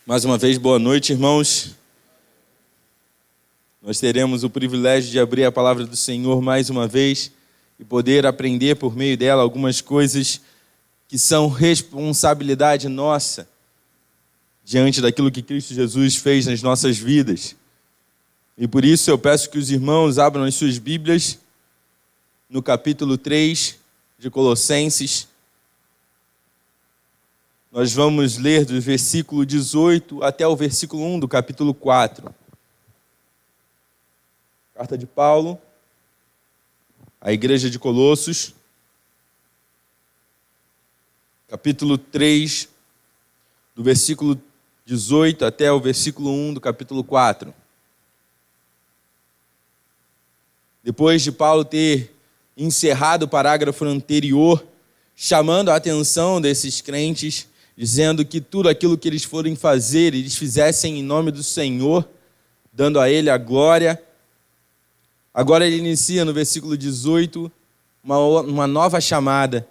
Mais uma vez, boa noite, irmãos. Nós teremos o privilégio de abrir a palavra do Senhor mais uma vez e poder aprender por meio dela algumas coisas que são responsabilidade nossa diante daquilo que Cristo Jesus fez nas nossas vidas. E por isso eu peço que os irmãos abram as suas Bíblias no capítulo 3 de Colossenses. Nós vamos ler do versículo 18 até o versículo 1 do capítulo 4. Carta de Paulo à igreja de Colossos, capítulo 3, do versículo 18 até o versículo 1 do capítulo 4. Depois de Paulo ter encerrado o parágrafo anterior, chamando a atenção desses crentes, dizendo que tudo aquilo que eles forem fazer, eles fizessem em nome do Senhor, dando a Ele a glória. Agora ele inicia no versículo 18 uma nova chamada.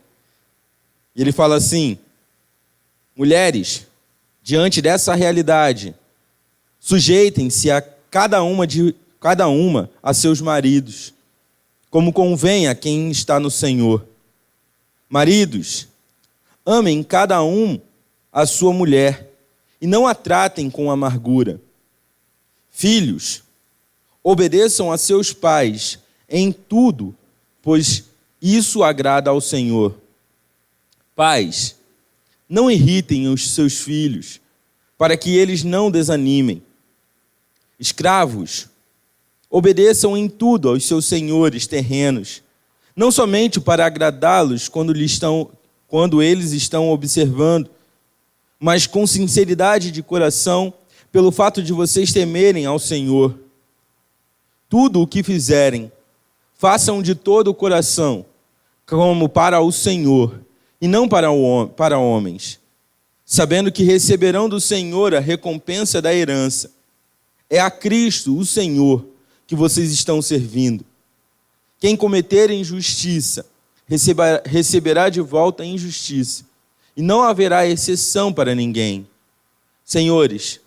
E ele fala assim: mulheres, diante dessa realidade, sujeitem-se a cada uma a seus maridos, como convém a quem está no Senhor. Maridos, amem cada um a sua mulher e não a tratem com amargura. Filhos, obedeçam a seus pais em tudo, pois isso agrada ao Senhor. Pais, não irritem os seus filhos, para que eles não desanimem. Escravos, obedeçam em tudo aos seus senhores terrenos, não somente para agradá-los quando eles estão observando, mas com sinceridade de coração, pelo fato de vocês temerem ao Senhor. Tudo o que fizerem, façam de todo o coração, como para o Senhor, e não para homens, sabendo que receberão do Senhor a recompensa da herança. É a Cristo, o Senhor, que vocês estão servindo. Quem cometer injustiça, receberá de volta a injustiça, e não haverá exceção para ninguém. Senhores,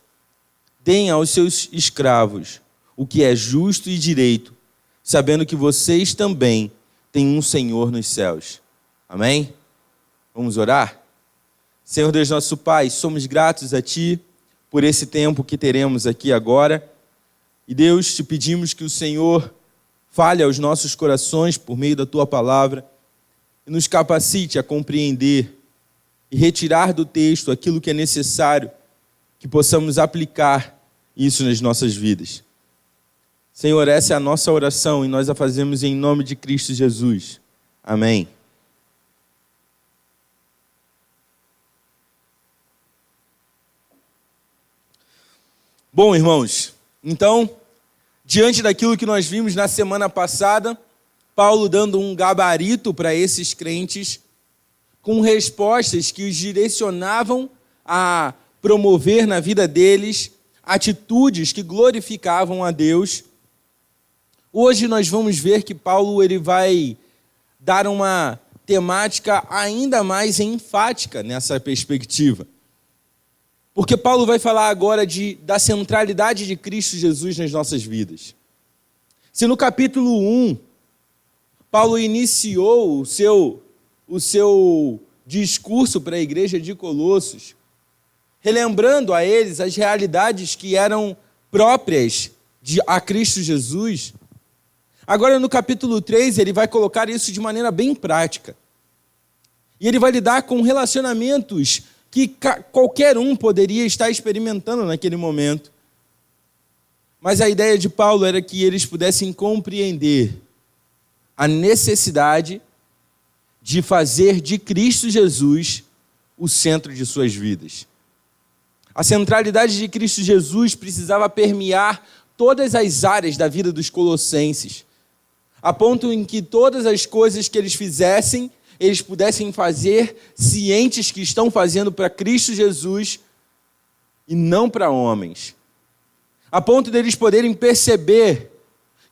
deem aos seus escravos o que é justo e direito, sabendo que vocês também têm um Senhor nos céus. Amém? Vamos orar? Senhor Deus nosso Pai, somos gratos a Ti por esse tempo que teremos aqui agora. E Deus, te pedimos que o Senhor fale aos nossos corações por meio da Tua palavra e nos capacite a compreender e retirar do texto aquilo que é necessário, que possamos aplicar isso nas nossas vidas. Senhor, essa é a nossa oração e nós a fazemos em nome de Cristo Jesus. Amém. Bom, irmãos, então, diante daquilo que nós vimos na semana passada, Paulo dando um gabarito para esses crentes, com respostas que os direcionavam a promover na vida deles atitudes que glorificavam a Deus. Hoje nós vamos ver que Paulo ele vai dar uma temática ainda mais enfática nessa perspectiva. Porque Paulo vai falar agora da centralidade de Cristo Jesus nas nossas vidas. Se no capítulo 1, Paulo iniciou o seu discurso para a igreja de Colossos, relembrando a eles as realidades que eram próprias a Cristo Jesus, agora no capítulo 3 ele vai colocar isso de maneira bem prática. E ele vai lidar com relacionamentos que qualquer um poderia estar experimentando naquele momento. Mas a ideia de Paulo era que eles pudessem compreender a necessidade de fazer de Cristo Jesus o centro de suas vidas. A centralidade de Cristo Jesus precisava permear todas as áreas da vida dos colossenses, a ponto em que todas as coisas que eles fizessem, eles pudessem fazer cientes que estão fazendo para Cristo Jesus e não para homens. A ponto deles poderem perceber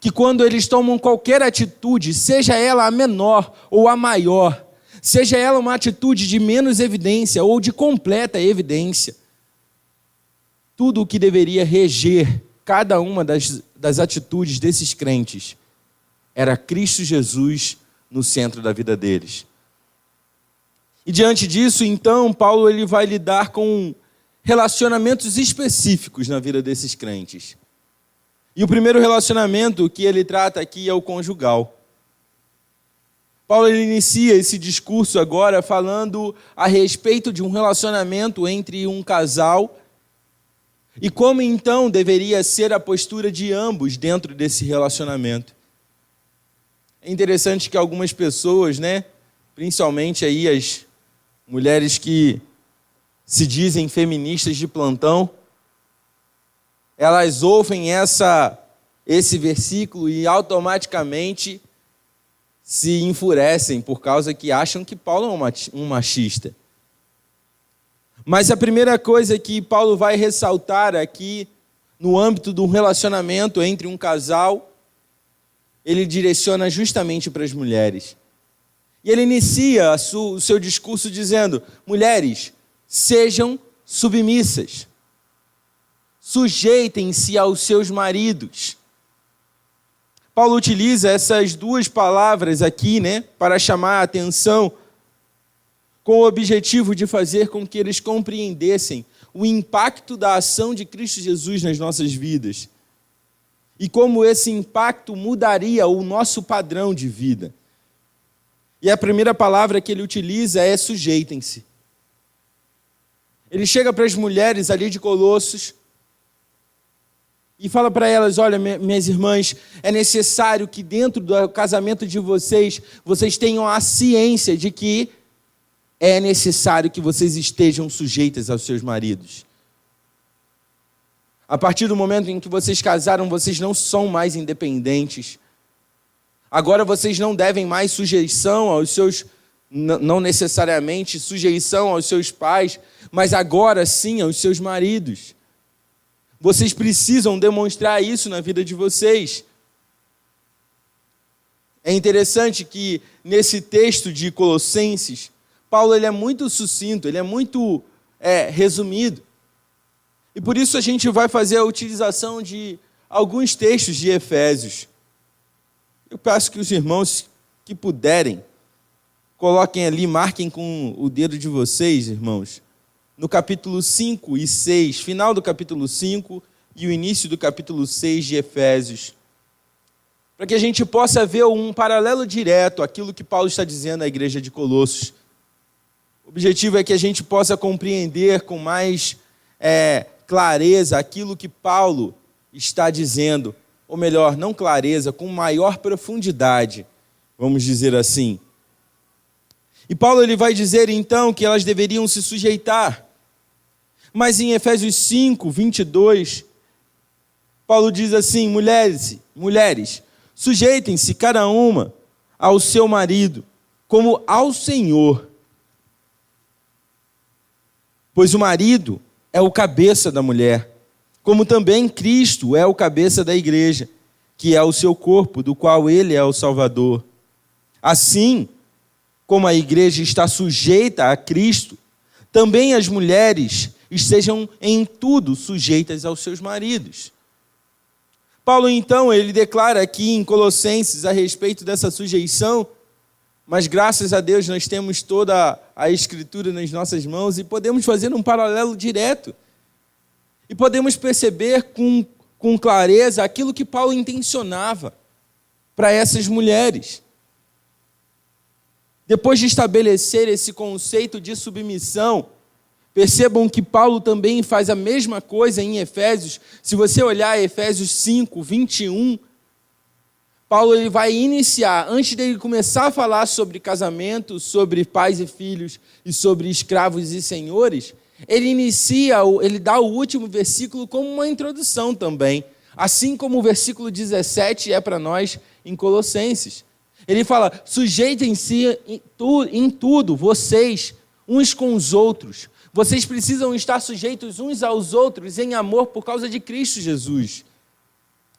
que quando eles tomam qualquer atitude, seja ela a menor ou a maior, seja ela uma atitude de menos evidência ou de completa evidência, tudo o que deveria reger cada uma das atitudes desses crentes era Cristo Jesus no centro da vida deles. E diante disso, então, Paulo ele vai lidar com relacionamentos específicos na vida desses crentes. E o primeiro relacionamento que ele trata aqui é o conjugal. Paulo ele inicia esse discurso agora falando a respeito de um relacionamento entre um casal e como então deveria ser a postura de ambos dentro desse relacionamento. É interessante que algumas pessoas, principalmente aí as mulheres que se dizem feministas de plantão, elas ouvem esse versículo e automaticamente se enfurecem por causa que acham que Paulo é um machista. Mas a primeira coisa que Paulo vai ressaltar aqui, no âmbito de um relacionamento entre um casal, ele direciona justamente para as mulheres. E ele inicia o seu discurso dizendo: mulheres, sejam submissas, sujeitem-se aos seus maridos. Paulo utiliza essas duas palavras aqui, para chamar a atenção, com o objetivo de fazer com que eles compreendessem o impacto da ação de Cristo Jesus nas nossas vidas e como esse impacto mudaria o nosso padrão de vida. E a primeira palavra que ele utiliza é sujeitem-se. Ele chega para as mulheres ali de Colossos e fala para elas: olha, minhas irmãs, é necessário que dentro do casamento de vocês tenham a ciência de que é necessário que vocês estejam sujeitas aos seus maridos. A partir do momento em que vocês casaram, vocês não são mais independentes. Agora vocês não devem mais sujeição aos seus, não necessariamente sujeição aos seus pais, mas agora sim aos seus maridos. Vocês precisam demonstrar isso na vida de vocês. É interessante que nesse texto de Colossenses, Paulo ele é muito sucinto, ele é muito resumido. E por isso a gente vai fazer a utilização de alguns textos de Efésios. Eu peço que os irmãos que puderem, coloquem ali, marquem com o dedo de vocês, irmãos, no capítulo 5 e 6, final do capítulo 5 e o início do capítulo 6 de Efésios, para que a gente possa ver um paralelo direto àquilo que Paulo está dizendo à igreja de Colossos. O objetivo é que a gente possa compreender com mais clareza aquilo que Paulo está dizendo, ou melhor, não clareza, com maior profundidade, vamos dizer assim. E Paulo ele vai dizer então que elas deveriam se sujeitar. Mas em Efésios 5, 22, Paulo diz assim: mulheres, sujeitem-se cada uma ao seu marido, como ao Senhor. Pois o marido é o cabeça da mulher, como também Cristo é o cabeça da igreja, que é o seu corpo, do qual ele é o Salvador. Assim como a igreja está sujeita a Cristo, também as mulheres estejam em tudo sujeitas aos seus maridos. Paulo, então, ele declara aqui em Colossenses a respeito dessa sujeição, mas graças a Deus nós temos toda a Escritura nas nossas mãos e podemos fazer um paralelo direto. E podemos perceber com clareza aquilo que Paulo intencionava para essas mulheres. Depois de estabelecer esse conceito de submissão, percebam que Paulo também faz a mesma coisa em Efésios. Se você olhar Efésios 5, 21, Paulo ele vai iniciar, antes dele começar a falar sobre casamento, sobre pais e filhos e sobre escravos e senhores, ele dá o último versículo como uma introdução também, assim como o versículo 17 é para nós em Colossenses. Ele fala: sujeitem-se em tudo, vocês, uns com os outros. Vocês precisam estar sujeitos uns aos outros em amor por causa de Cristo Jesus.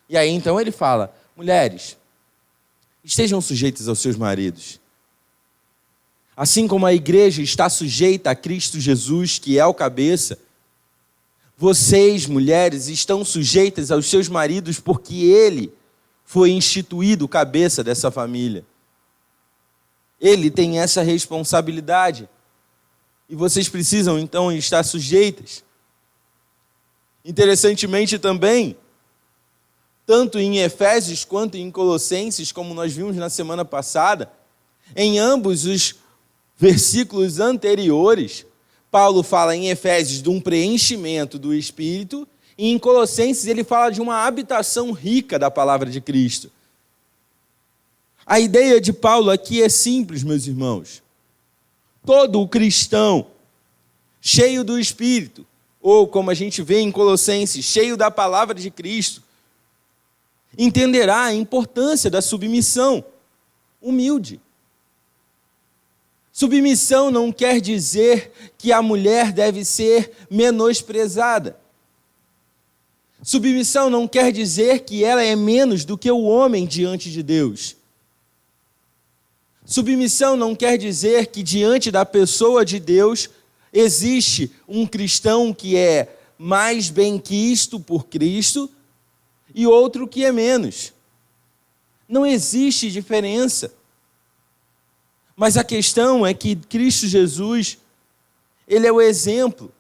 E aí então ele fala: mulheres, estejam sujeitas aos seus maridos. Assim como a igreja está sujeita a Cristo Jesus, que é o cabeça, Vocês, mulheres, estão sujeitas aos seus maridos porque ele foi instituído cabeça dessa família. Ele tem essa responsabilidade. E vocês precisam, então, estar sujeitas. Interessantemente também, tanto em Efésios quanto em Colossenses, como nós vimos na semana passada, em ambos os versículos anteriores, Paulo fala em Efésios de um preenchimento do Espírito, e em Colossenses ele fala de uma habitação rica da palavra de Cristo. A ideia de Paulo aqui é simples, meus irmãos. Todo o cristão cheio do Espírito, ou como a gente vê em Colossenses, cheio da palavra de Cristo, entenderá a importância da submissão humilde. Submissão não quer dizer que a mulher deve ser menosprezada. Submissão não quer dizer que ela é menos do que o homem diante de Deus. Submissão não quer dizer que diante da pessoa de Deus existe um cristão que é mais benquisto por Cristo e outro que é menos. Não existe diferença. Mas a questão é que Cristo Jesus, ele é o exemplo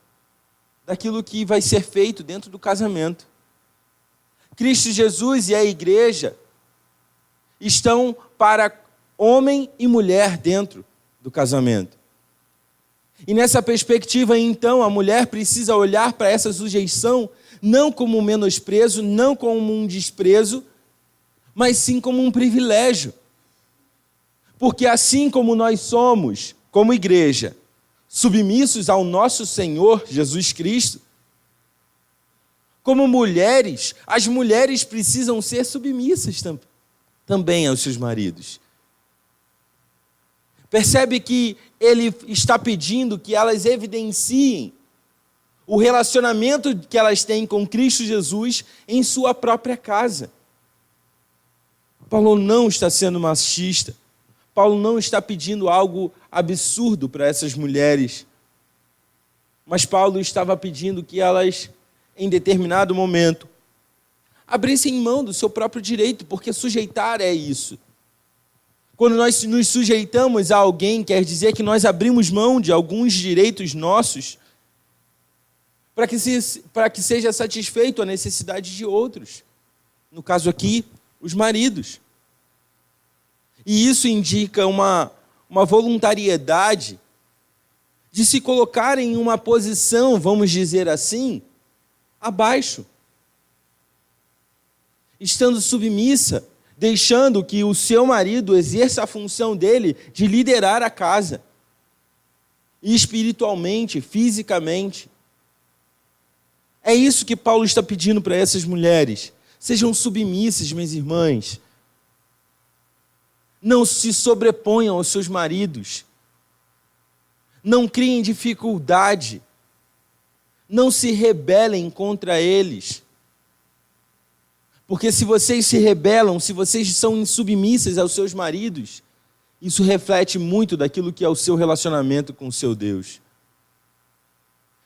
daquilo que vai ser feito dentro do casamento. Cristo Jesus e a igreja estão para homem e mulher dentro do casamento. E nessa perspectiva, então, a mulher precisa olhar para essa sujeição não como um menosprezo, não como um desprezo, mas sim como um privilégio. Porque assim como nós somos, como igreja, submissos ao nosso Senhor Jesus Cristo, como mulheres, as mulheres precisam ser submissas também aos seus maridos. Percebe que ele está pedindo que elas evidenciem o relacionamento que elas têm com Cristo Jesus em sua própria casa. Paulo não está sendo machista. Paulo não está pedindo algo absurdo para essas mulheres. Mas Paulo estava pedindo que elas, em determinado momento, abrissem mão do seu próprio direito, porque sujeitar é isso. Quando nós nos sujeitamos a alguém, quer dizer que nós abrimos mão de alguns direitos nossos para que seja satisfeito a necessidade de outros. No caso aqui, os maridos. E isso indica uma voluntariedade de se colocar em uma posição, vamos dizer assim, abaixo. Estando submissa, deixando que o seu marido exerça a função dele de liderar a casa, espiritualmente, fisicamente. É isso que Paulo está pedindo para essas mulheres. Sejam submissas, minhas irmãs. Não se sobreponham aos seus maridos. Não criem dificuldade. Não se rebelem contra eles. Porque se vocês se rebelam, se vocês são insubmissas aos seus maridos, isso reflete muito daquilo que é o seu relacionamento com o seu Deus.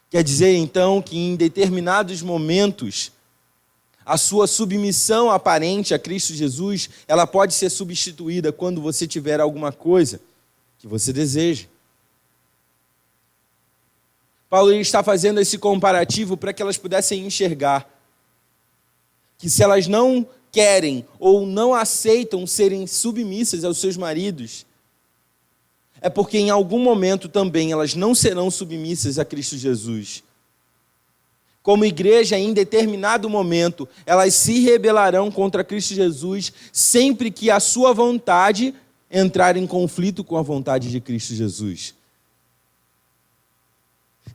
Quer dizer, então, que em determinados momentos, a sua submissão aparente a Cristo Jesus, ela pode ser substituída quando você tiver alguma coisa que você deseja. Paulo está fazendo esse comparativo para que elas pudessem enxergar que se elas não querem ou não aceitam serem submissas aos seus maridos, é porque em algum momento também elas não serão submissas a Cristo Jesus. Como igreja, em determinado momento, elas se rebelarão contra Cristo Jesus sempre que a sua vontade entrar em conflito com a vontade de Cristo Jesus.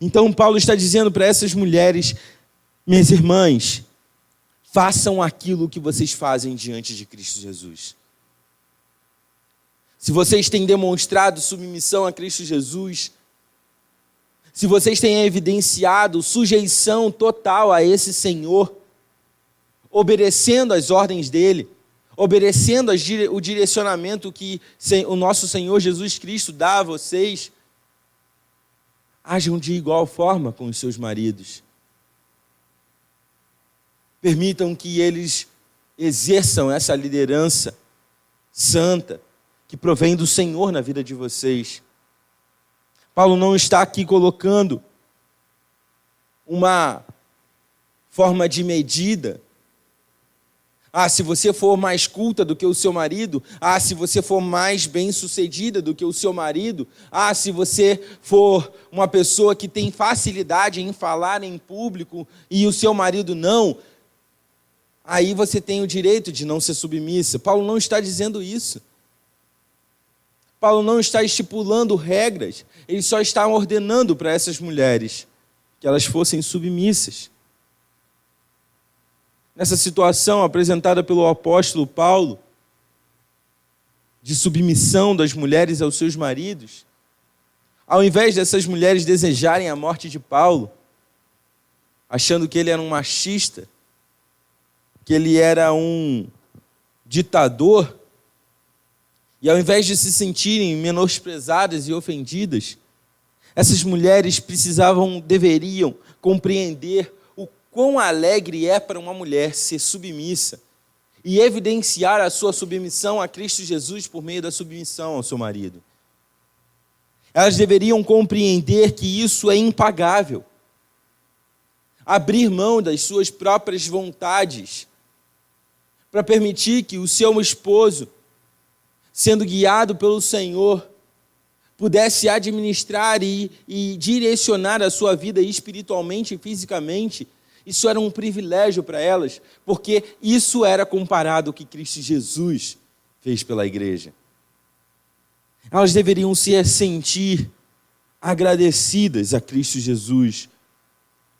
Então, Paulo está dizendo para essas mulheres, minhas irmãs, façam aquilo que vocês fazem diante de Cristo Jesus. Se vocês têm demonstrado submissão a Cristo Jesus, se vocês têm evidenciado sujeição total a esse Senhor, obedecendo às ordens dele, obedecendo o direcionamento que o nosso Senhor Jesus Cristo dá a vocês, ajam de igual forma com os seus maridos. Permitam que eles exerçam essa liderança santa que provém do Senhor na vida de vocês. Paulo não está aqui colocando uma forma de medida. Se você for mais culta do que o seu marido. Se você for mais bem-sucedida do que o seu marido. Se você for uma pessoa que tem facilidade em falar em público e o seu marido não, aí você tem o direito de não ser submissa. Paulo não está dizendo isso. Paulo não está estipulando regras. Ele só está ordenando para essas mulheres que elas fossem submissas. Nessa situação apresentada pelo apóstolo Paulo, de submissão das mulheres aos seus maridos, ao invés dessas mulheres desejarem a morte de Paulo, achando que ele era um machista, que ele era um ditador, e ao invés de se sentirem menosprezadas e ofendidas, essas mulheres deveriam compreender quão alegre é para uma mulher ser submissa e evidenciar a sua submissão a Cristo Jesus por meio da submissão ao seu marido. Elas deveriam compreender que isso é impagável. Abrir mão das suas próprias vontades para permitir que o seu esposo, sendo guiado pelo Senhor, pudesse administrar e direcionar a sua vida espiritualmente e fisicamente. Isso era um privilégio para elas, porque isso era comparado ao que Cristo Jesus fez pela igreja. Elas deveriam se sentir agradecidas a Cristo Jesus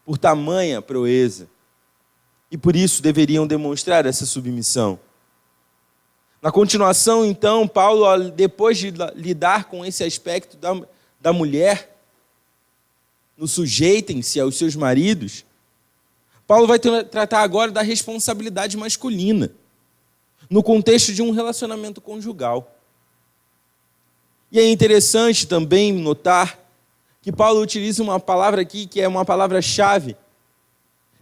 por tamanha proeza, e por isso deveriam demonstrar essa submissão. Na continuação, então, Paulo, depois de lidar com esse aspecto da mulher, no sujeitem-se aos seus maridos, Paulo vai tratar agora da responsabilidade masculina, no contexto de um relacionamento conjugal. E é interessante também notar que Paulo utiliza uma palavra aqui que é uma palavra-chave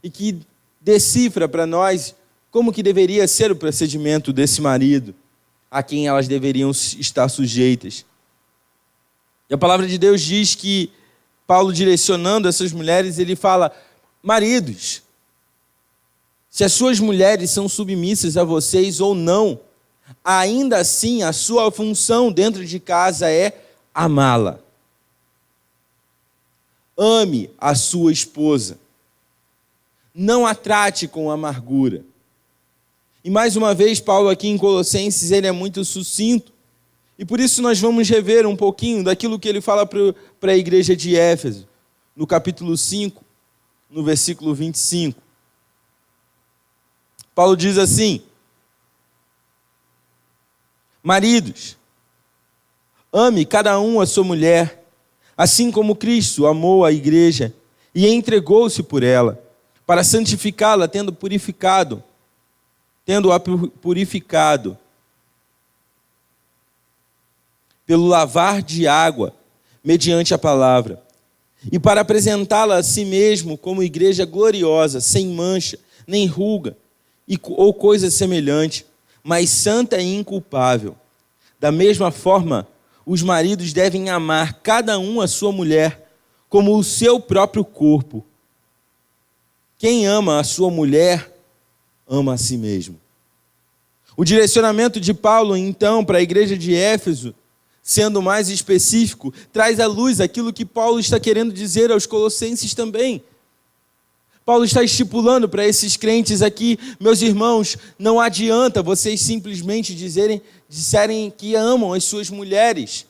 e que decifra para nós como que deveria ser o procedimento desse marido a quem elas deveriam estar sujeitas. E a palavra de Deus diz que Paulo, direcionando essas mulheres, ele fala: maridos, se as suas mulheres são submissas a vocês ou não, ainda assim a sua função dentro de casa é amá-la. Ame a sua esposa. Não a trate com amargura. E mais uma vez, Paulo aqui em Colossenses, ele é muito sucinto. E por isso nós vamos rever um pouquinho daquilo que ele fala para a igreja de Éfeso, no capítulo 5, no versículo 25. Paulo diz assim: maridos, ame cada um a sua mulher, assim como Cristo amou a igreja e entregou-se por ela, para santificá-la, tendo-a purificado pelo lavar de água, mediante a palavra, e para apresentá-la a si mesmo como igreja gloriosa, sem mancha, nem ruga, ou coisa semelhante, mas santa e inculpável. Da mesma forma, os maridos devem amar cada um a sua mulher como o seu próprio corpo. Quem ama a sua mulher, ama a si mesmo. O direcionamento de Paulo, então, para a igreja de Éfeso, sendo mais específico, traz à luz aquilo que Paulo está querendo dizer aos colossenses também. Paulo está estipulando para esses crentes aqui: meus irmãos, não adianta vocês simplesmente disserem que amam as suas mulheres.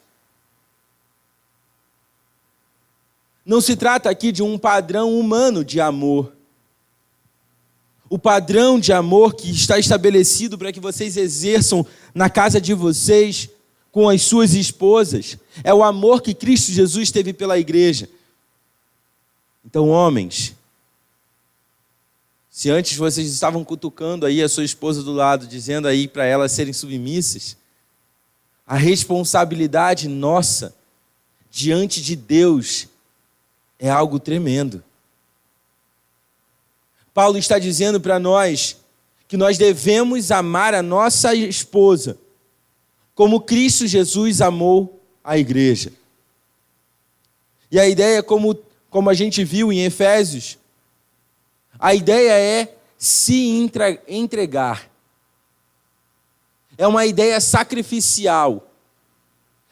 Não se trata aqui de um padrão humano de amor. O padrão de amor que está estabelecido para que vocês exerçam na casa de vocês com as suas esposas é o amor que Cristo Jesus teve pela igreja. Então, homens, se antes vocês estavam cutucando aí a sua esposa do lado, dizendo aí para elas serem submissas, a responsabilidade nossa diante de Deus é algo tremendo. Paulo está dizendo para nós que nós devemos amar a nossa esposa como Cristo Jesus amou a igreja. E a ideia, como a gente viu em Efésios, a ideia é se entregar. É uma ideia sacrificial.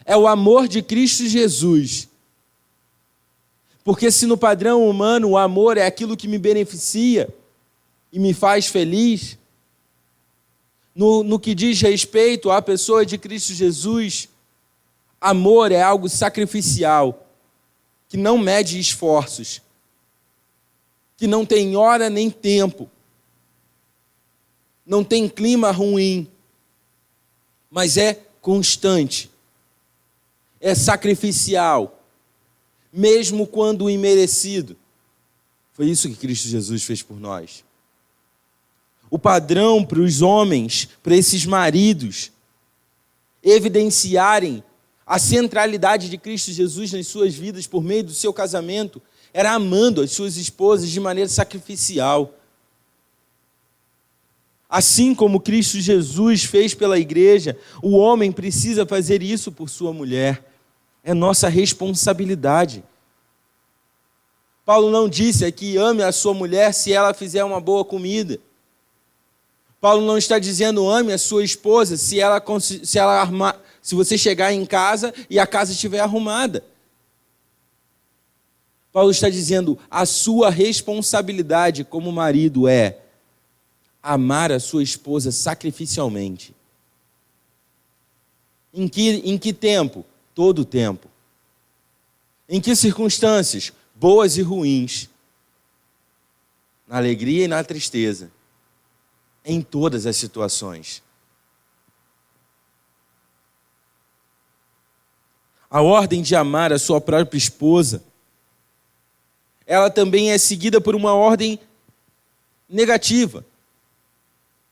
É o amor de Cristo Jesus. Porque se no padrão humano o amor é aquilo que me beneficia e me faz feliz, no que diz respeito à pessoa de Cristo Jesus, amor é algo sacrificial, que não mede esforços, que não tem hora nem tempo, não tem clima ruim, mas é constante, é sacrificial, mesmo quando imerecido. Foi isso que Cristo Jesus fez por nós. O padrão para os homens, para esses maridos, evidenciarem a centralidade de Cristo Jesus nas suas vidas por meio do seu casamento, era amando as suas esposas de maneira sacrificial. Assim como Cristo Jesus fez pela igreja, o homem precisa fazer isso por sua mulher. É nossa responsabilidade. Paulo não disse aqui, ame a sua mulher se ela fizer uma boa comida. Paulo não está dizendo, ame a sua esposa se você chegar em casa e a casa estiver arrumada. Paulo está dizendo, a sua responsabilidade como marido é amar a sua esposa sacrificialmente. Em que tempo? Todo o tempo. Em que circunstâncias? Boas e ruins. Na alegria e na tristeza. Em todas as situações. A ordem de amar a sua própria esposa, ela também é seguida por uma ordem negativa.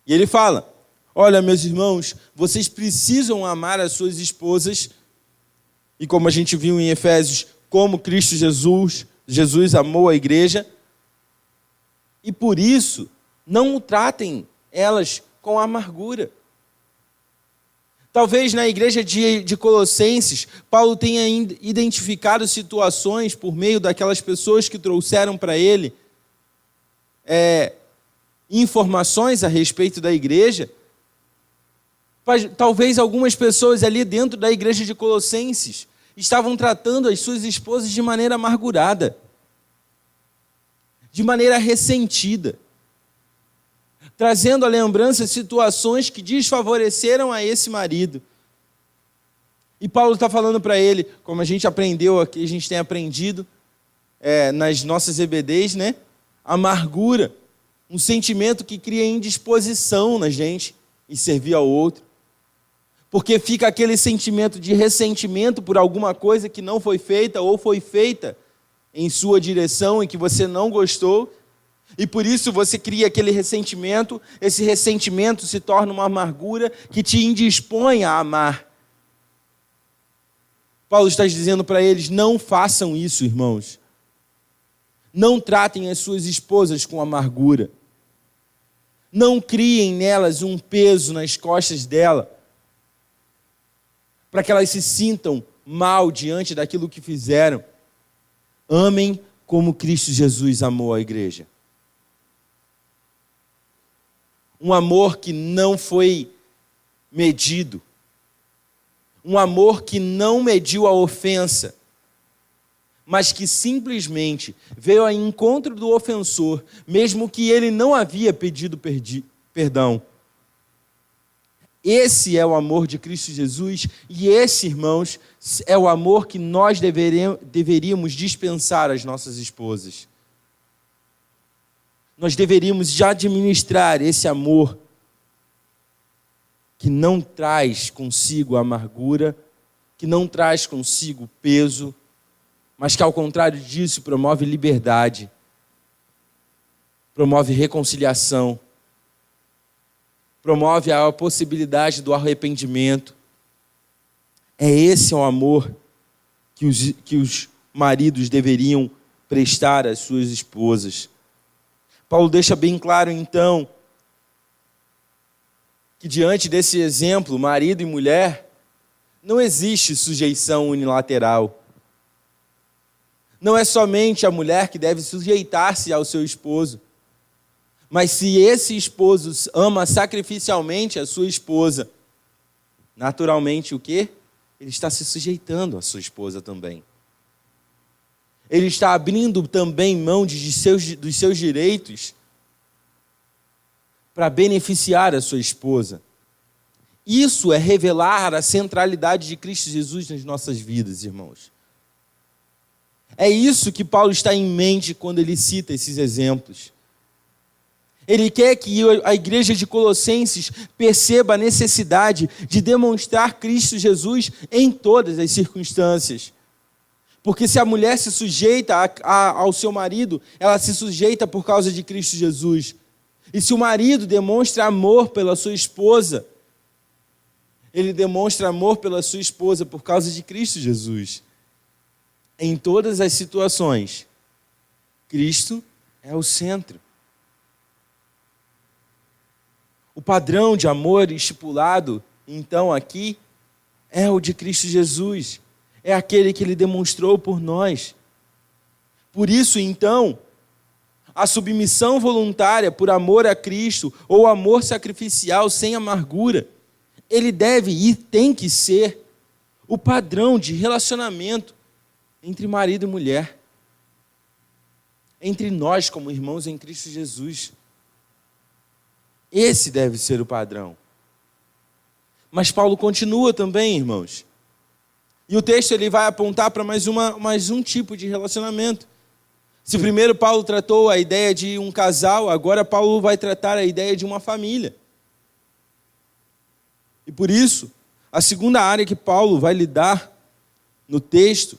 E ele fala, olha, meus irmãos, vocês precisam amar as suas esposas, e como a gente viu em Efésios, como Cristo Jesus amou a igreja, e por isso, não tratem elas com amargura. Talvez na igreja de Colossenses, Paulo tenha identificado situações por meio daquelas pessoas que trouxeram para ele informações a respeito da igreja. Talvez algumas pessoas ali dentro da igreja de Colossenses estavam tratando as suas esposas de maneira amargurada, de maneira ressentida, trazendo à lembrança situações que desfavoreceram a esse marido. E Paulo está falando para ele, como a gente aprendeu aqui, a gente tem aprendido nas nossas EBDs, né? Amargura, um sentimento que cria indisposição na gente em servir ao outro. Porque fica aquele sentimento de ressentimento por alguma coisa que não foi feita ou foi feita em sua direção e que você não gostou. E por isso você cria aquele ressentimento, esse ressentimento se torna uma amargura que te indispõe a amar. Paulo está dizendo para eles, não façam isso, irmãos. Não tratem as suas esposas com amargura. Não criem nelas um peso nas costas dela, para que elas se sintam mal diante daquilo que fizeram. Amem como Cristo Jesus amou a igreja. Um amor que não foi medido. Um amor que não mediu a ofensa, mas que simplesmente veio ao encontro do ofensor, mesmo que ele não havia pedido perdão. Esse é o amor de Cristo Jesus, e esse, irmãos, é o amor que nós deveríamos dispensar às nossas esposas. Nós deveríamos já administrar esse amor que não traz consigo amargura, que não traz consigo peso, mas que, ao contrário disso, promove liberdade, promove reconciliação, promove a possibilidade do arrependimento. É esse o amor que os maridos deveriam prestar às suas esposas. Paulo deixa bem claro, então, que diante desse exemplo, marido e mulher, não existe sujeição unilateral. Não é somente a mulher que deve sujeitar-se ao seu esposo, mas se esse esposo ama sacrificialmente a sua esposa, naturalmente o quê? Ele está se sujeitando à sua esposa também. Ele está abrindo também mão dos seus direitos para beneficiar a sua esposa. Isso é revelar a centralidade de Cristo Jesus nas nossas vidas, irmãos. É isso que Paulo está em mente quando ele cita esses exemplos. Ele quer que a igreja de Colossenses perceba a necessidade de demonstrar Cristo Jesus em todas as circunstâncias. Porque se a mulher se sujeita ao seu marido, ela se sujeita por causa de Cristo Jesus. E se o marido demonstra amor pela sua esposa, ele demonstra amor pela sua esposa por causa de Cristo Jesus. Em todas as situações, Cristo é o centro. O padrão de amor estipulado, então, aqui, é o de Cristo Jesus. É aquele que Ele demonstrou por nós. Por isso, então, a submissão voluntária por amor a Cristo, ou amor sacrificial sem amargura, ele deve e tem que ser o padrão de relacionamento entre marido e mulher. Entre nós, como irmãos em Cristo Jesus. Esse deve ser o padrão. Mas Paulo continua também, irmãos. E o texto ele vai apontar para mais um tipo de relacionamento. Se primeiro Paulo tratou a ideia de um casal, agora Paulo vai tratar a ideia de uma família. E por isso, a segunda área que Paulo vai lidar no texto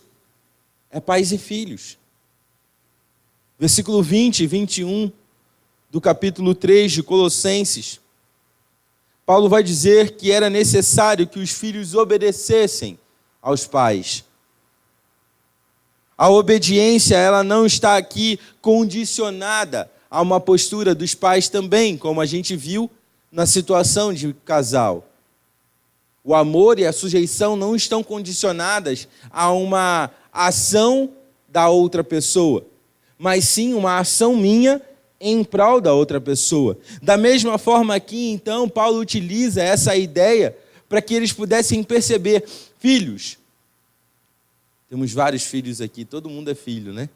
é pais e filhos. Versículo 20 e 21 do capítulo 3 de Colossenses, Paulo vai dizer que era necessário que os filhos obedecessem aos pais. A obediência, ela não está aqui condicionada a uma postura dos pais também, como a gente viu na situação de casal. O amor e a sujeição não estão condicionadas a uma ação da outra pessoa, mas sim uma ação minha em prol da outra pessoa. Da mesma forma aqui, então, Paulo utiliza essa ideia para que eles pudessem perceber, filhos, temos vários filhos aqui, todo mundo é filho, né?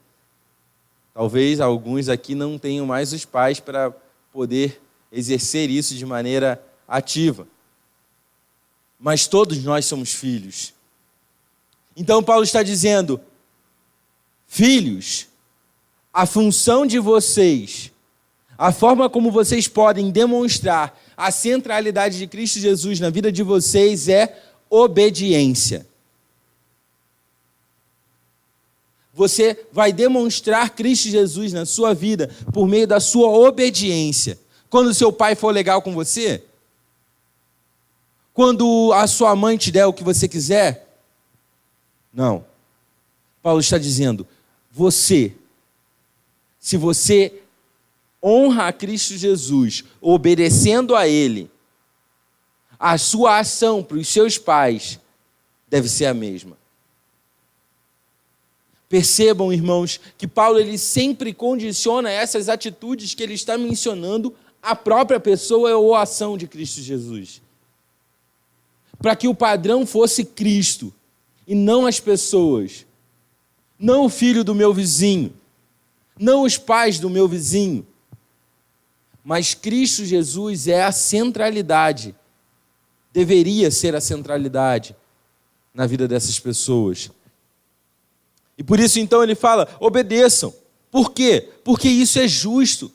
Talvez alguns aqui não tenham mais os pais para poder exercer isso de maneira ativa. Mas todos nós somos filhos. Então Paulo está dizendo, filhos, a função de vocês, a forma como vocês podem demonstrar a centralidade de Cristo Jesus na vida de vocês é obediência. Você vai demonstrar Cristo Jesus na sua vida por meio da sua obediência. Quando seu pai for legal com você, quando a sua mãe te der o que você quiser, não. Paulo está dizendo, se você honra a Cristo Jesus, obedecendo a Ele, a sua ação para os seus pais deve ser a mesma. Percebam, irmãos, que Paulo ele sempre condiciona essas atitudes que ele está mencionando à própria pessoa ou à ação de Cristo Jesus. Para que o padrão fosse Cristo e não as pessoas. Não o filho do meu vizinho, não os pais do meu vizinho. Mas Cristo Jesus é a centralidade, deveria ser a centralidade na vida dessas pessoas. E por isso então ele fala, obedeçam. Por quê? Porque isso é justo.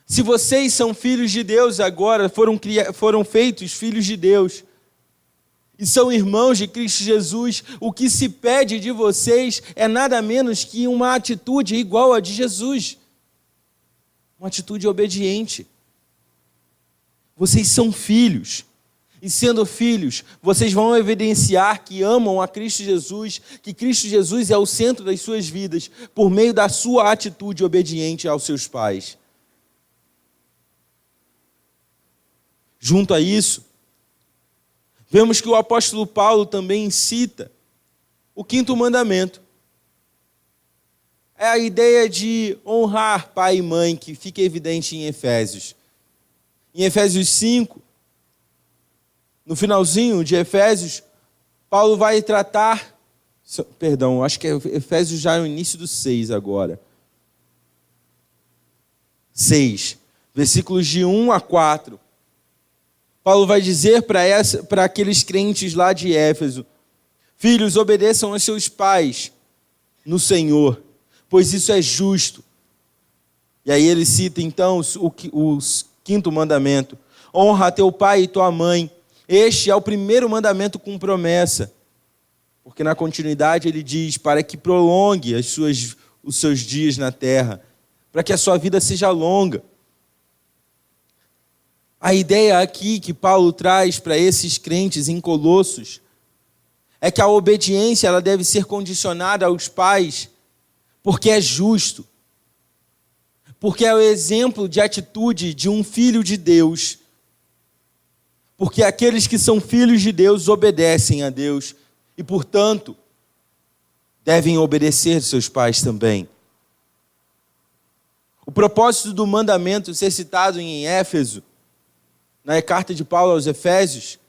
Se vocês são filhos de Deus agora, foram feitos filhos de Deus, e são irmãos de Cristo Jesus, o que se pede de vocês é nada menos que uma atitude igual a de Jesus. Uma atitude obediente. Vocês são filhos. E sendo filhos, vocês vão evidenciar que amam a Cristo Jesus, que Cristo Jesus é o centro das suas vidas, por meio da sua atitude obediente aos seus pais. Junto a isso, vemos que o apóstolo Paulo também cita o 5º mandamento. É a ideia de honrar pai e mãe, que fica evidente em Efésios. Em Efésios 5, no finalzinho de Efésios, Paulo vai tratar, acho que é Efésios já no início do 6 agora. 6, versículos de 1 a 4. Paulo vai dizer para aqueles crentes lá de Éfeso: filhos, obedeçam aos seus pais no Senhor, pois isso é justo. E aí ele cita então o 5º mandamento: honra teu pai e tua mãe. Este é o primeiro mandamento com promessa, porque na continuidade ele diz: para que prolongue os seus dias na terra, para que a sua vida seja longa. A ideia aqui que Paulo traz para esses crentes em Colossos é que a obediência ela deve ser condicionada aos pais, porque é justo, porque é o exemplo de atitude de um filho de Deus. Porque aqueles que são filhos de Deus obedecem a Deus e, portanto, devem obedecer seus pais também. O propósito do mandamento ser citado em Éfeso, na carta de Paulo aos Efésios,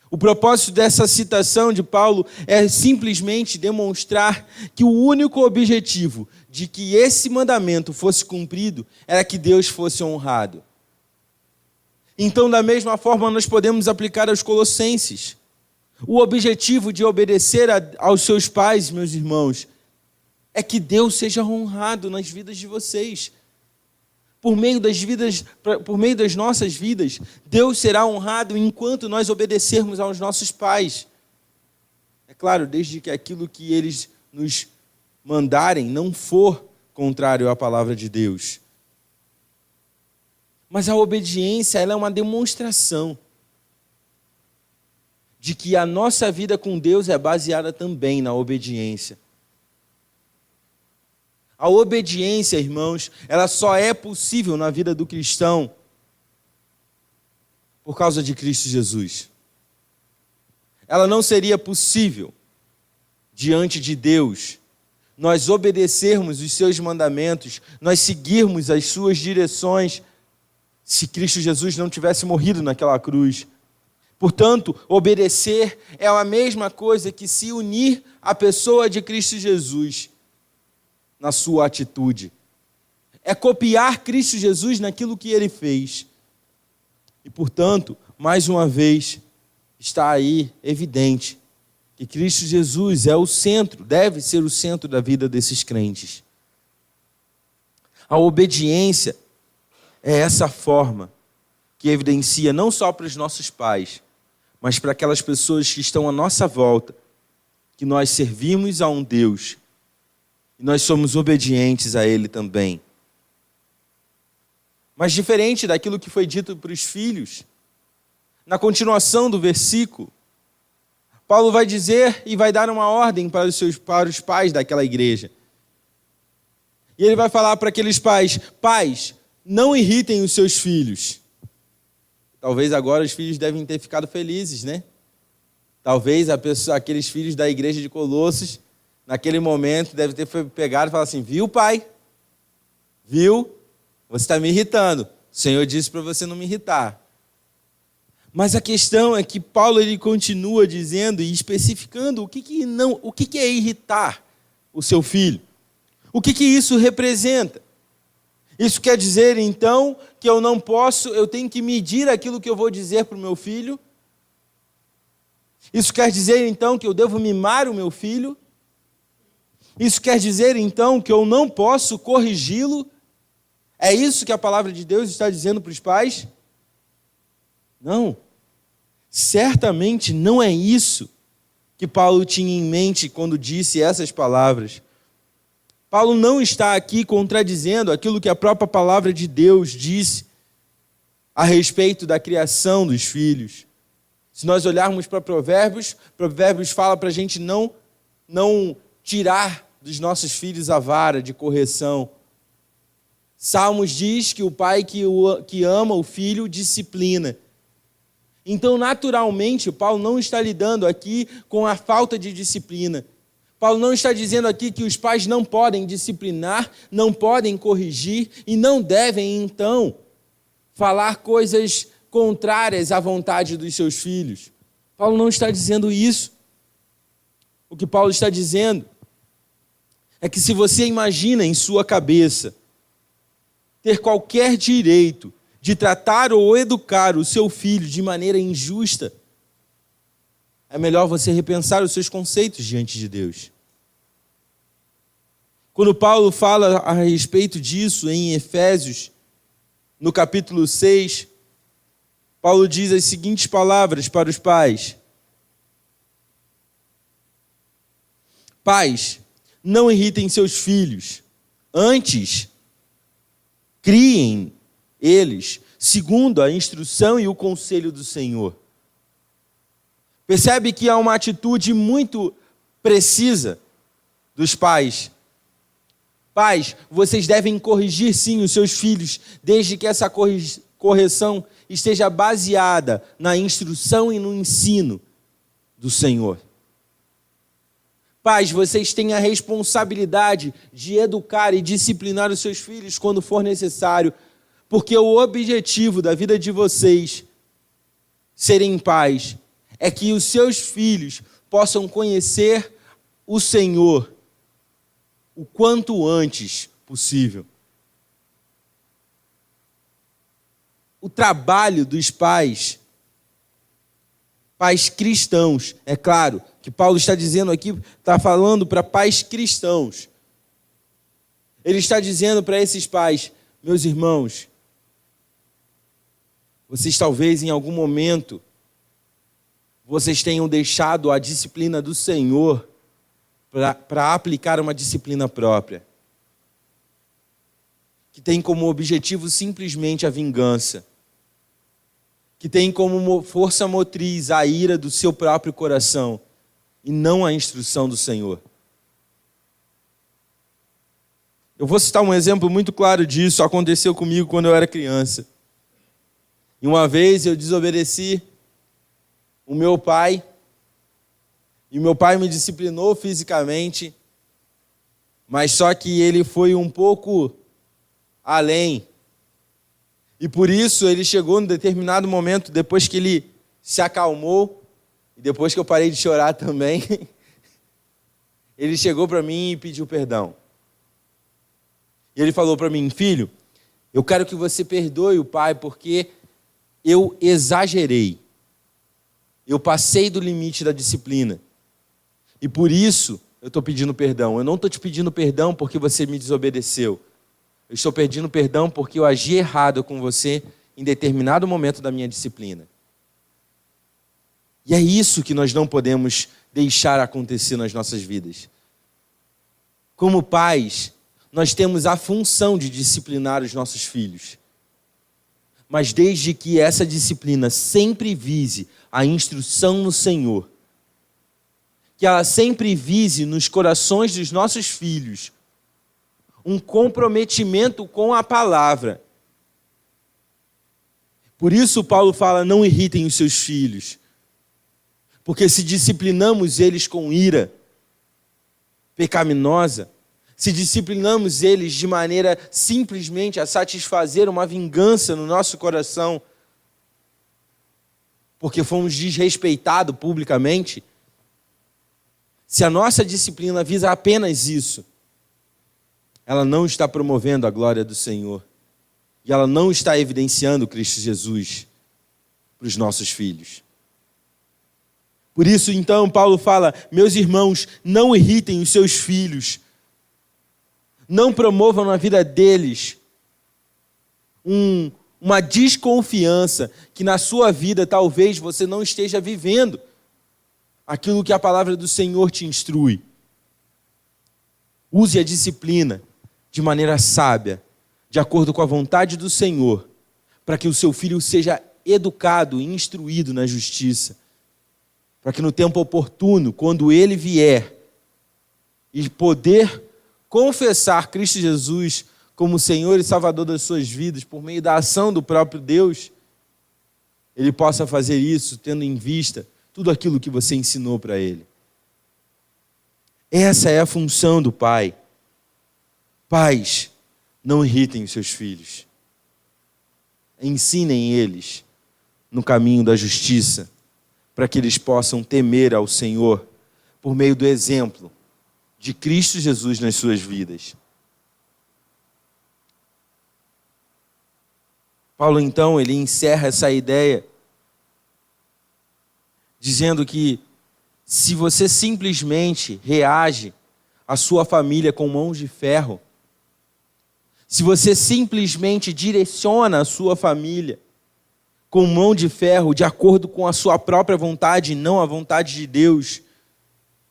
o propósito dessa citação de Paulo é simplesmente demonstrar que o único objetivo de que esse mandamento fosse cumprido era que Deus fosse honrado. Então, da mesma forma, nós podemos aplicar aos Colossenses. O objetivo de obedecer aos seus pais, meus irmãos, é que Deus seja honrado nas vidas de vocês. Por meio das nossas vidas, Deus será honrado enquanto nós obedecermos aos nossos pais. É claro, desde que aquilo que eles nos mandarem não for contrário à palavra de Deus. Mas a obediência ela é uma demonstração de que a nossa vida com Deus é baseada também na obediência. A obediência, irmãos, ela só é possível na vida do cristão por causa de Cristo Jesus. Ela não seria possível diante de Deus nós obedecermos os seus mandamentos, nós seguirmos as suas direções, se Cristo Jesus não tivesse morrido naquela cruz. Portanto, obedecer é a mesma coisa que se unir à pessoa de Cristo Jesus na sua atitude. É copiar Cristo Jesus naquilo que ele fez. E, portanto, mais uma vez, está aí evidente que Cristo Jesus é o centro, deve ser o centro da vida desses crentes. A obediência é essa forma que evidencia não só para os nossos pais, mas para aquelas pessoas que estão à nossa volta, que nós servimos a um Deus e nós somos obedientes a Ele também. Mas diferente daquilo que foi dito para os filhos, na continuação do versículo, Paulo vai dizer e vai dar uma ordem para os pais daquela igreja. E ele vai falar para aqueles pais: pais, não irritem os seus filhos. Talvez agora os filhos devem ter ficado felizes, né? Talvez aqueles filhos da igreja de Colossos, naquele momento, devem ter pegado e falado assim: viu, pai? Viu? Você está me irritando. O Senhor disse para você não me irritar. Mas a questão é que Paulo ele continua dizendo e especificando o que é irritar o seu filho. O que isso representa? Isso quer dizer, então, que eu tenho que medir aquilo que eu vou dizer para o meu filho? Isso quer dizer, então, que eu devo mimar o meu filho? Isso quer dizer, então, que eu não posso corrigi-lo? É isso que a palavra de Deus está dizendo para os pais? Não. Certamente não é isso que Paulo tinha em mente quando disse essas palavras. Paulo não está aqui contradizendo aquilo que a própria palavra de Deus disse a respeito da criação dos filhos. Se nós olharmos para Provérbios, Provérbios fala para a gente não tirar dos nossos filhos a vara de correção. Salmos diz que o pai que ama o filho disciplina. Então, naturalmente, Paulo não está lidando aqui com a falta de disciplina. Paulo não está dizendo aqui que os pais não podem disciplinar, não podem corrigir e não devem, então, falar coisas contrárias à vontade dos seus filhos. Paulo não está dizendo isso. O que Paulo está dizendo é que se você imagina em sua cabeça ter qualquer direito de tratar ou educar o seu filho de maneira injusta, é melhor você repensar os seus conceitos diante de Deus. Quando Paulo fala a respeito disso em Efésios, no capítulo 6, Paulo diz as seguintes palavras para os pais: Pais, não irritem seus filhos, antes criem eles segundo a instrução e o conselho do Senhor. Percebe que há uma atitude muito precisa dos pais. Pais, vocês devem corrigir sim os seus filhos, desde que essa correção esteja baseada na instrução e no ensino do Senhor. Pais, vocês têm a responsabilidade de educar e disciplinar os seus filhos quando for necessário, porque o objetivo da vida de vocês serem pais é que os seus filhos possam conhecer o Senhor o quanto antes possível. O trabalho dos pais cristãos, é claro, que Paulo está dizendo aqui, está falando para pais cristãos. Ele está dizendo para esses pais: meus irmãos, vocês talvez em algum momento vocês tenham deixado a disciplina do Senhor para aplicar uma disciplina própria, que tem como objetivo simplesmente a vingança, que tem como força motriz a ira do seu próprio coração e não a instrução do Senhor. Eu vou citar um exemplo muito claro disso. Aconteceu comigo quando eu era criança. E uma vez eu desobedeci o meu pai, e meu pai me disciplinou fisicamente, mas só que ele foi um pouco além. E por isso ele chegou num determinado momento, depois que ele se acalmou, e depois que eu parei de chorar também, ele chegou para mim e pediu perdão. E ele falou para mim: filho, eu quero que você perdoe o pai, porque eu exagerei. Eu passei do limite da disciplina. E por isso eu estou pedindo perdão. Eu não estou te pedindo perdão porque você me desobedeceu. Eu estou pedindo perdão porque eu agi errado com você em determinado momento da minha disciplina. E é isso que nós não podemos deixar acontecer nas nossas vidas. Como pais, nós temos a função de disciplinar os nossos filhos. Mas desde que essa disciplina sempre vise a instrução no Senhor, que ela sempre vise nos corações dos nossos filhos um comprometimento com a palavra. Por isso Paulo fala: não irritem os seus filhos, porque se disciplinamos eles com ira pecaminosa, se disciplinamos eles de maneira simplesmente a satisfazer uma vingança no nosso coração, porque fomos desrespeitados publicamente, se a nossa disciplina visa apenas isso, ela não está promovendo a glória do Senhor. E ela não está evidenciando Cristo Jesus para os nossos filhos. Por isso, então, Paulo fala: meus irmãos, não irritem os seus filhos. Não promovam na vida deles uma desconfiança que na sua vida talvez você não esteja vivendo aquilo que a palavra do Senhor te instrui. Use a disciplina de maneira sábia, de acordo com a vontade do Senhor, para que o seu filho seja educado e instruído na justiça. para que no tempo oportuno, quando ele vier, e poder confessar Cristo Jesus como Senhor e Salvador das suas vidas, por meio da ação do próprio Deus, ele possa fazer isso tendo em vista tudo aquilo que você ensinou para ele. Essa é a função do pai. Pais, não irritem os seus filhos. Ensinem eles no caminho da justiça, para que eles possam temer ao Senhor por meio do exemplo de Cristo Jesus nas suas vidas. Paulo, então, ele encerra essa ideia dizendo que se você simplesmente reage à sua família com mãos de ferro, se você simplesmente direciona a sua família com mão de ferro, de acordo com a sua própria vontade e não a vontade de Deus,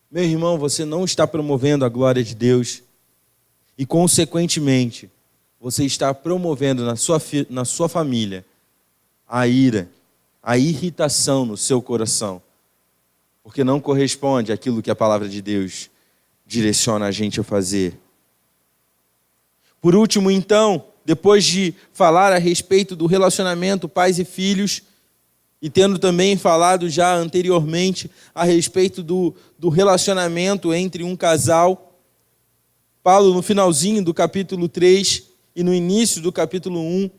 meu irmão, você não está promovendo a glória de Deus e, consequentemente, você está promovendo na sua família a ira, a irritação no seu coração, porque não corresponde àquilo que a palavra de Deus direciona a gente a fazer. Por último, então, depois de falar a respeito do relacionamento pais e filhos, e tendo também falado já anteriormente a respeito do relacionamento entre um casal, Paulo, no finalzinho do capítulo 3 e no início do capítulo 1,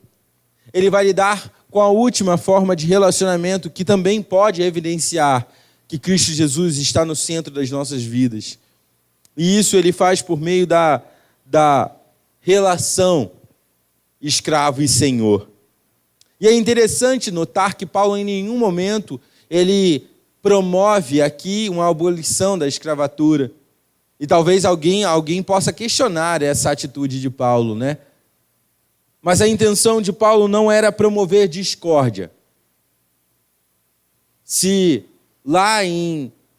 ele vai lidar com a última forma de relacionamento que também pode evidenciar que Cristo Jesus está no centro das nossas vidas. E isso ele faz por meio da relação escravo e senhor. E é interessante notar que Paulo em nenhum momento ele promove aqui uma abolição da escravatura. E talvez alguém possa questionar essa atitude de Paulo, né? Mas a intenção de Paulo não era promover discórdia. Se lá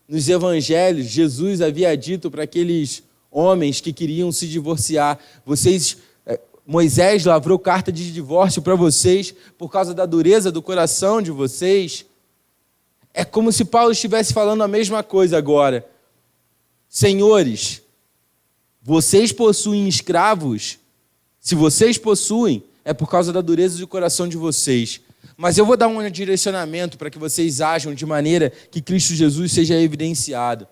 nos evangelhos Jesus havia dito para aqueles homens que queriam se divorciar, Moisés lavrou carta de divórcio para vocês por causa da dureza do coração de vocês, é como se Paulo estivesse falando a mesma coisa agora. Senhores, vocês possuem escravos. Se vocês possuem, é por causa da dureza do coração de vocês. Mas eu vou dar um direcionamento para que vocês ajam de maneira que Cristo Jesus seja evidenciado.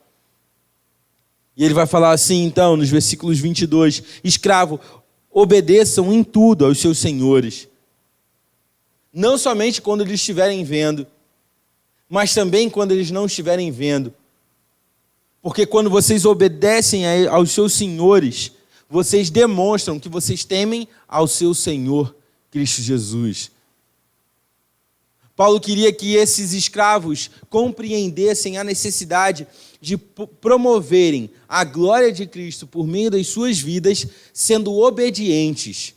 E ele vai falar assim, então, nos versículos 22, escravo, obedeçam em tudo aos seus senhores. Não somente quando eles estiverem vendo, mas também quando eles não estiverem vendo. Porque quando vocês obedecem aos seus senhores, vocês demonstram que vocês temem ao seu Senhor, Cristo Jesus. Paulo queria que esses escravos compreendessem a necessidade de promoverem a glória de Cristo por meio das suas vidas, sendo obedientes.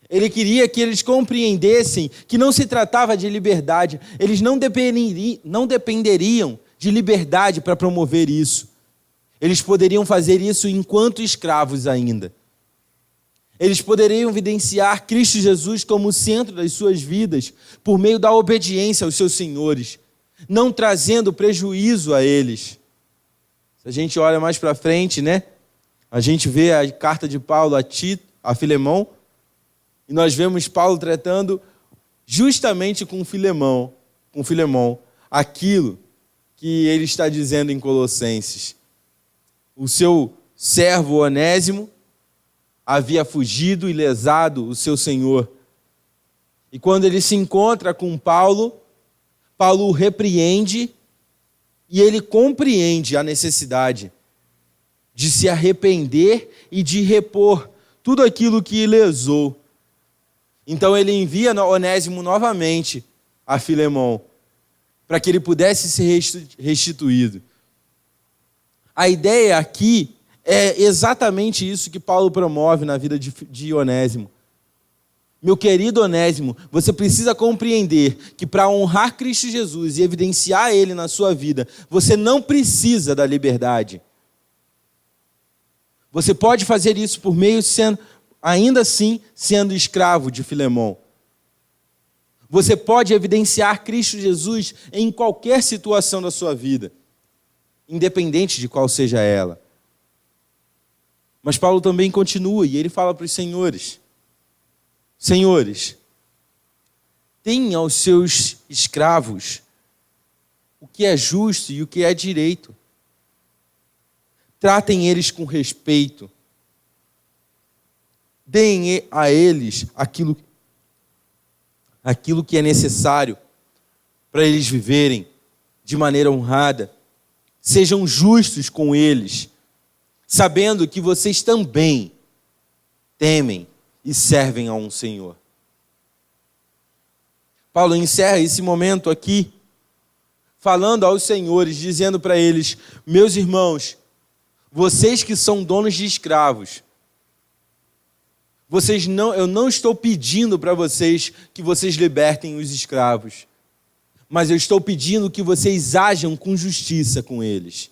Ele queria que eles compreendessem que não se tratava de liberdade, eles não dependeriam de liberdade para promover isso. Eles poderiam fazer isso enquanto escravos ainda. Eles poderiam evidenciar Cristo Jesus como o centro das suas vidas por meio da obediência aos seus senhores, não trazendo prejuízo a eles. Se a gente olha mais para frente, né? A gente vê a carta de Paulo a Filemão, e nós vemos Paulo tratando justamente com Filemão, aquilo que ele está dizendo em Colossenses. O seu servo Onésimo havia fugido e lesado o seu senhor. E quando ele se encontra com Paulo, Paulo o repreende e ele compreende a necessidade de se arrepender e de repor tudo aquilo que lesou. Então ele envia Onésimo novamente a Filemão, para que ele pudesse ser restituído. A ideia aqui é exatamente isso que Paulo promove na vida de Onésimo. Meu querido Onésimo, você precisa compreender que para honrar Cristo Jesus e evidenciar Ele na sua vida, você não precisa da liberdade. Você pode fazer isso por meio ainda assim sendo escravo de Filemão. Você pode evidenciar Cristo Jesus em qualquer situação da sua vida, independente de qual seja ela. Mas Paulo também continua e ele fala para os senhores: Senhores, deem aos seus escravos o que é justo e o que é direito. Tratem eles com respeito. Deem a eles aquilo que é necessário para eles viverem de maneira honrada. Sejam justos com eles, sabendo que vocês também temem e servem a um Senhor. Paulo encerra esse momento aqui, falando aos senhores, dizendo para eles: meus irmãos, vocês que são donos de escravos, eu não estou pedindo para vocês que vocês libertem os escravos, mas eu estou pedindo que vocês ajam com justiça com eles.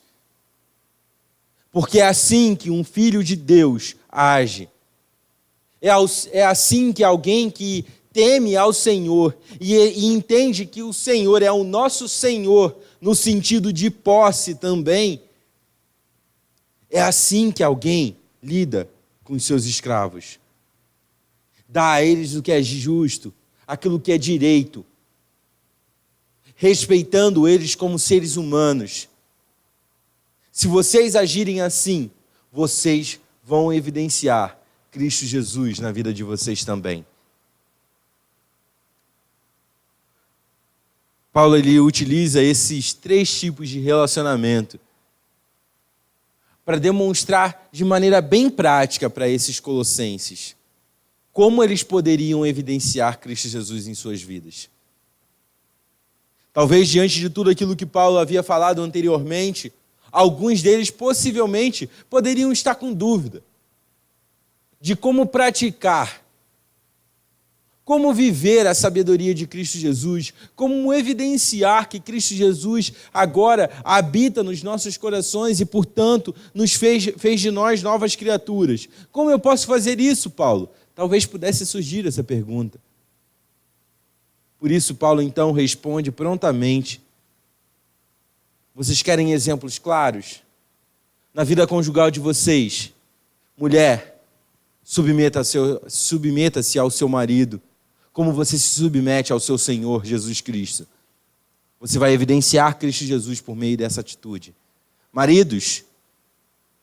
Porque é assim que um filho de Deus age. É assim que alguém que teme ao Senhor e entende que o Senhor é o nosso Senhor, no sentido de posse também, é assim que alguém lida com os seus escravos. Dá a eles o que é justo, aquilo que é direito, respeitando eles como seres humanos. Se vocês agirem assim, vocês vão evidenciar Cristo Jesus na vida de vocês também. Paulo ele utiliza esses 3 tipos de relacionamento para demonstrar de maneira bem prática para esses colossenses como eles poderiam evidenciar Cristo Jesus em suas vidas. Talvez diante de tudo aquilo que Paulo havia falado anteriormente, alguns deles possivelmente poderiam estar com dúvida de como praticar, como viver a sabedoria de Cristo Jesus, como evidenciar que Cristo Jesus agora habita nos nossos corações e, portanto, nos fez de nós novas criaturas. Como eu posso fazer isso, Paulo? Talvez pudesse surgir essa pergunta. Por isso, Paulo então responde prontamente: vocês querem exemplos claros? Na vida conjugal de vocês, mulher, submeta-se ao seu marido, como você se submete ao seu Senhor Jesus Cristo. Você vai evidenciar Cristo Jesus por meio dessa atitude. Maridos,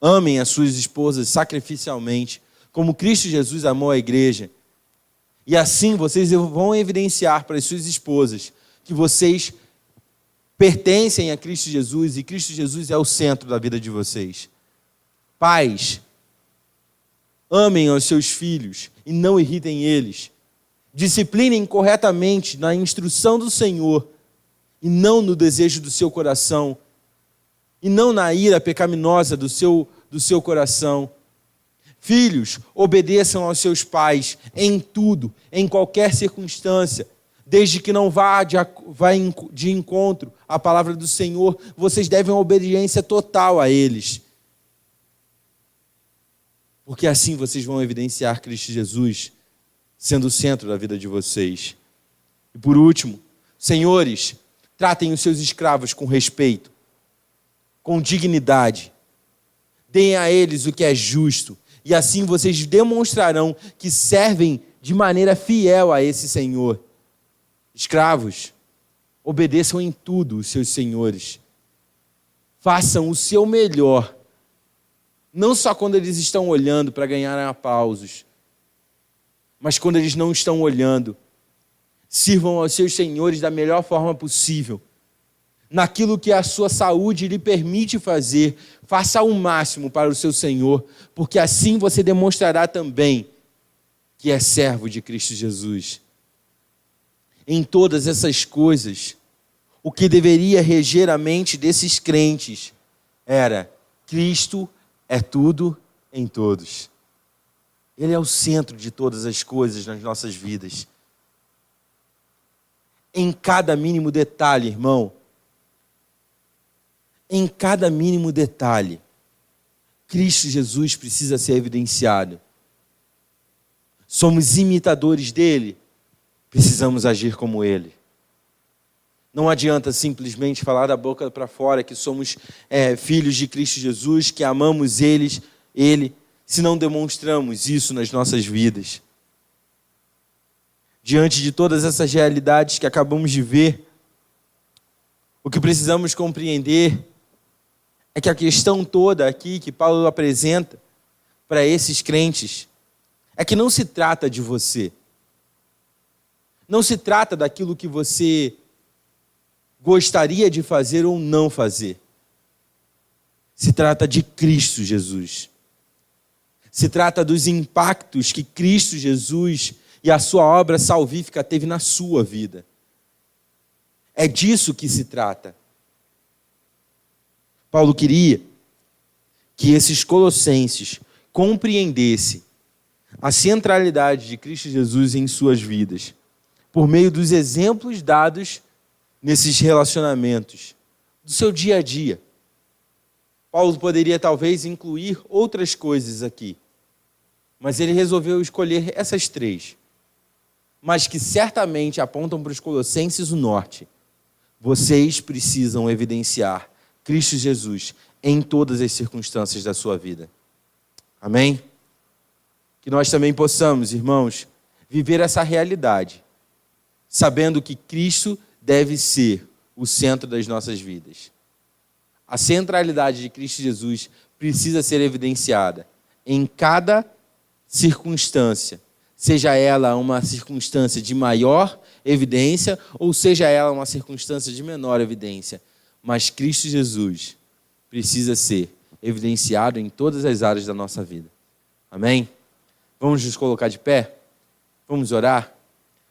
amem as suas esposas sacrificialmente, como Cristo Jesus amou a igreja. E assim vocês vão evidenciar para as suas esposas que vocês pertencem a Cristo Jesus e Cristo Jesus é o centro da vida de vocês. Pais, amem aos seus filhos e não irritem eles. Disciplinem corretamente na instrução do Senhor e não no desejo do seu coração e não na ira pecaminosa do seu coração. Filhos, obedeçam aos seus pais em tudo, em qualquer circunstância, desde que não vá de encontro à palavra do Senhor, vocês devem obediência total a eles. Porque assim vocês vão evidenciar Cristo Jesus sendo o centro da vida de vocês. E por último, senhores, tratem os seus escravos com respeito, com dignidade. Deem a eles o que é justo. E assim vocês demonstrarão que servem de maneira fiel a esse Senhor. Escravos, obedeçam em tudo os seus senhores. Façam o seu melhor. Não só quando eles estão olhando para ganhar aplausos, mas quando eles não estão olhando. Sirvam aos seus senhores da melhor forma possível. Naquilo que a sua saúde lhe permite fazer, faça o máximo para o seu Senhor, porque assim você demonstrará também que é servo de Cristo Jesus. Em todas essas coisas, o que deveria reger a mente desses crentes era: Cristo é tudo em todos. Ele é o centro de todas as coisas nas nossas vidas. Em cada mínimo detalhe, irmão, em cada mínimo detalhe, Cristo Jesus precisa ser evidenciado. Somos imitadores dele? precisamos agir como Ele. Não adianta simplesmente falar da boca para fora que somos filhos de Cristo Jesus, que amamos Ele, se não demonstramos isso nas nossas vidas. Diante de todas essas realidades que acabamos de ver, o que precisamos compreender é que a questão toda aqui que Paulo apresenta para esses crentes é que não se trata de você. Não se trata daquilo que você gostaria de fazer ou não fazer. Se trata de Cristo Jesus. Se trata dos impactos que Cristo Jesus e a sua obra salvífica teve na sua vida. É disso que se trata. Paulo queria que esses colossenses compreendessem a centralidade de Cristo Jesus em suas vidas, por meio dos exemplos dados nesses relacionamentos, do seu dia a dia. Paulo poderia talvez incluir outras coisas aqui, mas ele resolveu escolher essas 3, mas que certamente apontam para os colossenses o norte. Vocês precisam evidenciar Cristo Jesus em todas as circunstâncias da sua vida. Amém? Que nós também possamos, irmãos, viver essa realidade, sabendo que Cristo deve ser o centro das nossas vidas. A centralidade de Cristo Jesus precisa ser evidenciada em cada circunstância, seja ela uma circunstância de maior evidência ou seja ela uma circunstância de menor evidência. Mas Cristo Jesus precisa ser evidenciado em todas as áreas da nossa vida. Amém? Vamos nos colocar de pé? Vamos orar?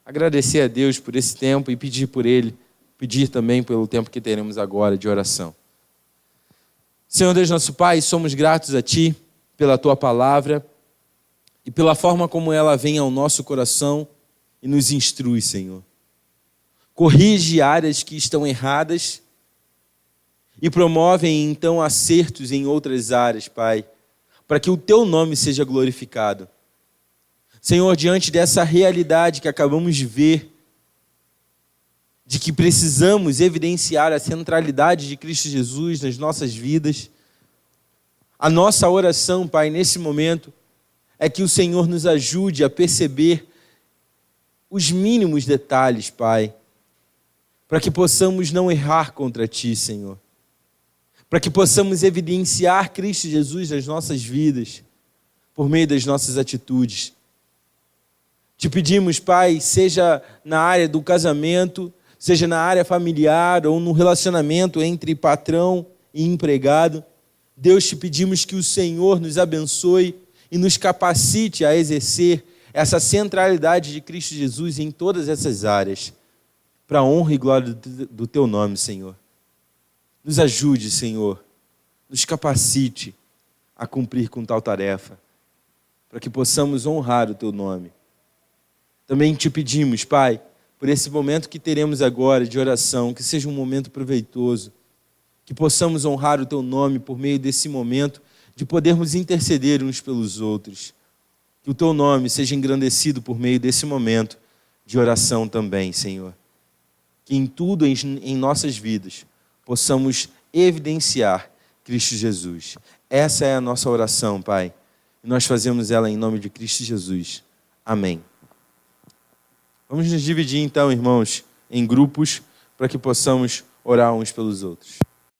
Agradecer a Deus por esse tempo e pedir por Ele, pedir também pelo tempo que teremos agora de oração. Senhor Deus nosso Pai, somos gratos a Ti pela Tua palavra e pela forma como ela vem ao nosso coração e nos instrui, Senhor. Corrige áreas que estão erradas e promovem então acertos em outras áreas, Pai, para que o Teu nome seja glorificado. Senhor, diante dessa realidade que acabamos de ver, de que precisamos evidenciar a centralidade de Cristo Jesus nas nossas vidas, a nossa oração, Pai, nesse momento, é que o Senhor nos ajude a perceber os mínimos detalhes, Pai, para que possamos não errar contra Ti, Senhor. Para que possamos evidenciar Cristo Jesus nas nossas vidas, por meio das nossas atitudes. Te pedimos, Pai, seja na área do casamento, seja na área familiar ou no relacionamento entre patrão e empregado, Deus, te pedimos que o Senhor nos abençoe e nos capacite a exercer essa centralidade de Cristo Jesus em todas essas áreas, para a honra e glória do Teu nome, Senhor. Nos ajude, Senhor, nos capacite a cumprir com tal tarefa, para que possamos honrar o Teu nome. Também te pedimos, Pai, por esse momento que teremos agora de oração, que seja um momento proveitoso, que possamos honrar o Teu nome por meio desse momento, de podermos interceder uns pelos outros. Que o Teu nome seja engrandecido por meio desse momento de oração também, Senhor. Que em tudo em nossas vidas possamos evidenciar Cristo Jesus. Essa é a nossa oração, Pai. E nós fazemos ela em nome de Cristo Jesus. Amém. Vamos nos dividir então, irmãos, em grupos, para que possamos orar uns pelos outros.